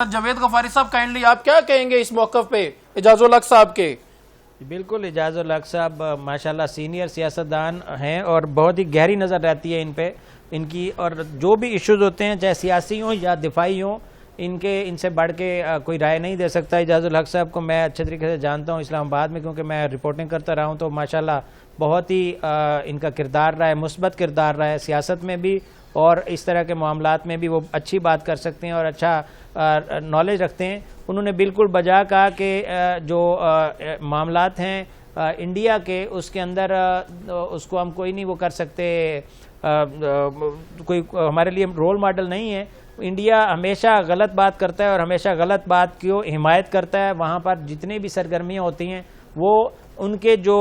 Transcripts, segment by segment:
جاوید غفاری صاحب کائنڈلی آپ کیا کہیں گے اس موقف پہ اعجاز الحق صاحب کے؟ بالکل، اعجاز الحق صاحب ماشاءاللہ سینئر سیاستدان ہیں اور بہت ہی گہری نظر رہتی ہے ان پہ، ان کی، اور جو بھی ایشوز ہوتے ہیں چاہے سیاسی ہوں یا دفاعی ہوں ان سے بڑھ کے کوئی رائے نہیں دے سکتا۔ اعجاز الحق صاحب کو میں اچھے طریقے سے جانتا ہوں اسلام آباد میں، کیونکہ میں رپورٹنگ کرتا رہا ہوں، تو ماشاءاللہ بہت ہی ان کا کردار رہا ہے، مثبت کردار رہا ہے سیاست میں بھی، اور اس طرح کے معاملات میں بھی وہ اچھی بات کر سکتے ہیں اور اچھا نالج رکھتے ہیں۔ انہوں نے بالکل بجا کہا کہ جو معاملات ہیں انڈیا کے، اس کے اندر اس کو ہم کوئی نہیں وہ کر سکتے، کوئی ہمارے لیے رول ماڈل نہیں ہے۔ انڈیا ہمیشہ غلط بات کرتا ہے اور ہمیشہ غلط بات کی حمایت کرتا ہے۔ وہاں پر جتنی بھی سرگرمیاں ہوتی ہیں وہ ان کے جو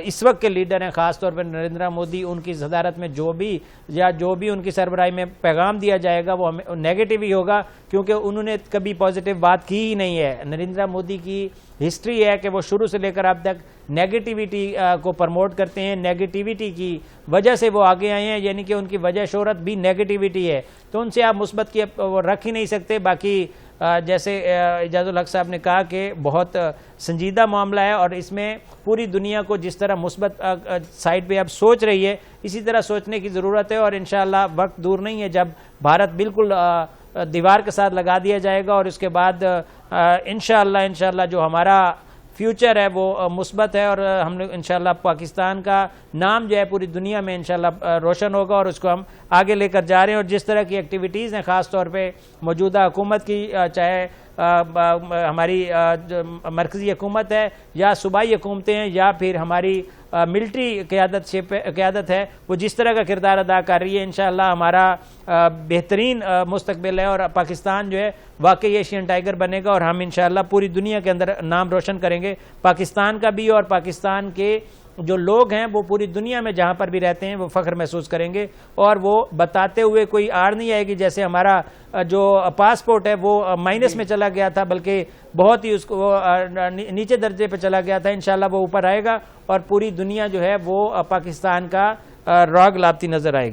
اس وقت کے لیڈر ہیں، خاص طور پر نریندر مودی، ان کی صدارت میں جو بھی ان کی سربراہی میں پیغام دیا جائے گا وہ نیگیٹو ہی ہوگا، کیونکہ انہوں نے کبھی پازیٹیو بات کی ہی نہیں ہے۔ نریندر مودی کی ہسٹری ہے کہ وہ شروع سے لے کر اب تک نیگیٹیوٹی کو پرموٹ کرتے ہیں، نیگیٹیوٹی کی وجہ سے وہ آگے آئے ہیں، یعنی کہ ان کی وجہ شہرت بھی نیگیٹیوٹی ہے، تو ان سے آپ مثبت کی وہ رکھ ہی نہیں سکتے۔ باقی جیسے اعجاز الحق صاحب نے کہا کہ بہت سنجیدہ معاملہ ہے، اور اس میں پوری دنیا کو جس طرح مثبت سائڈ پہ اب سوچ رہی ہے اسی طرح سوچنے کی ضرورت ہے، اور انشاءاللہ وقت دور نہیں ہے جب بھارت بالکل دیوار کے ساتھ لگا دیا جائے گا، اور اس کے بعد انشاءاللہ جو ہمارا فیوچر ہے وہ مثبت ہے، اور ہم نے انشاءاللہ پاکستان کا نام جو ہے پوری دنیا میں انشاءاللہ روشن ہوگا، اور اس کو ہم آگے لے کر جا رہے ہیں۔ اور جس طرح کی ایکٹیویٹیز ہیں خاص طور پہ موجودہ حکومت کی، چاہے ہماری مرکزی حکومت ہے یا صوبائی حکومتیں ہیں یا پھر ہماری ملٹری قیادت ہے، وہ جس طرح کا کردار ادا کر رہی ہے، انشاءاللہ ہمارا بہترین مستقبل ہے، اور پاکستان جو ہے واقعی ایشین ٹائیگر بنے گا، اور ہم انشاءاللہ پوری دنیا کے اندر نام روشن کریں گے پاکستان کا بھی، اور پاکستان کے جو لوگ ہیں وہ پوری دنیا میں جہاں پر بھی رہتے ہیں وہ فخر محسوس کریں گے، اور وہ بتاتے ہوئے کوئی آڑ نہیں آئے گی جیسے ہمارا جو پاسپورٹ ہے وہ مائنس میں چلا گیا تھا، بلکہ بہت ہی اس کو نیچے درجے پہ چلا گیا تھا۔ انشاءاللہ وہ اوپر آئے گا، اور پوری دنیا جو ہے وہ پاکستان کا راگ لاتی نظر آئے گی۔